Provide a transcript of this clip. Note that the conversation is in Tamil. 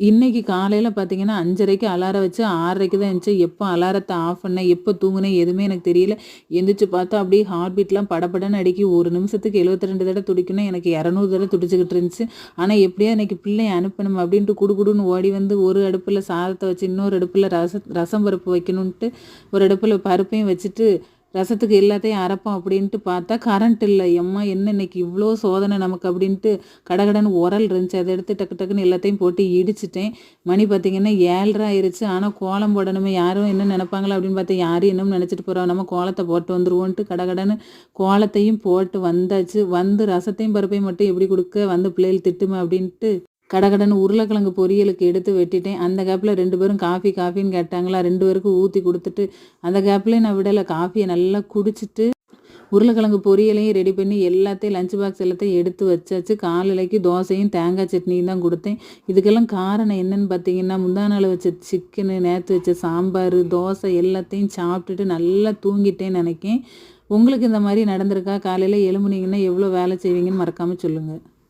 இன்னைக்கு காலையில பார்த்தீங்கன்னா, 5:30க்கு அலாரம் வச்சு 6:30க்கு தான் எந்திரிச்சேன். எப்போ அலாரத்த ஆஃப் பண்ணேன், எப்போ தூங்குனேன் எதுவுமே எனக்கு தெரியல. எந்திரிச்சு பார்த்தா அப்படியே ஹார்ட் பீட்லாம் படபடன்னு அடிக்கி ஒரு நிமிஷத்துக்கு 72 தடவ துடிக்கணும். எனக்கு 200 தடவ துடிச்சுக்கிட்டு இருந்துச்சு. ஆனா எப்படியாவது இன்னைக்கு பிள்ளைய அனுப்பணும் அப்படின்ட்டு குடுகுடுன்னு ஓடி வந்து ஒரு அடுப்புல சாதத்த வச்சு, இன்னொரு அடுப்புல ரசம் பருப்பு வைக்கணுன்ட்டு, ஒரு அடுப்புல பருப்பையும் வச்சுட்டு ரசத்துக்கு எல்லாத்தையும் அரைப்போம் அப்படின்ட்டு பார்த்தா கரண்ட் இல்ல. எம்மா என்ன இன்னைக்கு இவ்ளோ சோதனை நமக்கு அப்படின்ட்டு கடகடன்னு உரல் இருந்துச்சு. அத எடுத்து டக்கு டக்குன்னு எல்லாத்தையும் போட்டு இடிச்சுட்டேன். மணி பார்த்தீங்கன்னா 7:30 ஆயிருச்சு. ஆனா கோலம் போடணுமே யாரும் என்ன நெனைப்பாங்களா அப்படின்னு பார்த்தா யாரும் என்னமோ நெனைச்சிட்டு போறோம். நம்ம கோலத்த போட்டு வந்துருவோன்ட்டு கடகடன்னு கோலத்தையும் போட்டு வந்தாச்சு. வந்து ரசத்தையும் பருப்பையும் மட்டும் எப்படி குடுக்க வந்து பிள்ளைகள் திட்டுமே அப்படின்ட்டு கடகடன்னு உருளைக்கிழங்கு பொரியலுக்கு எடுத்து வெட்டிட்டேன். அந்த கேப்ல 2 பேரும் காஃபின்னு கேட்டாங்களா, 2 பேருக்கும் ஊத்தி குடுத்துட்டு, அந்த கேப்லயும் நான் விடல. காஃபிய நல்லா குடிச்சிட்டு, உருளைக்கிழங்கு பொரியலையும் ரெடி பண்ணி எல்லாத்தையும் லஞ்ச் பாக்ஸ் எல்லாத்தையும் எடுத்து வச்சாச்சு. காலையிலைக்கு தோசையும், தேங்காய் சட்னியும் தான் குடுத்தேன். இதுக்கெல்லாம் காரணம் என்னன்னு பார்த்தீங்கன்னா, முந்தா நாள் வச்ச சிக்கனு, நேத்து வச்ச சாம்பாரு, தோசை எல்லாத்தையும் சாப்பிட்டுட்டு நல்லா தூங்கிட்டேன்னு நெனைக்கேன். உங்களுக்கு இந்த மாரி நடந்திருக்கா? காலையில எழும்புனீங்கன்னா எவ்வளோ வேலை செய்வீங்கன்னு மறக்காம சொல்லுங்க.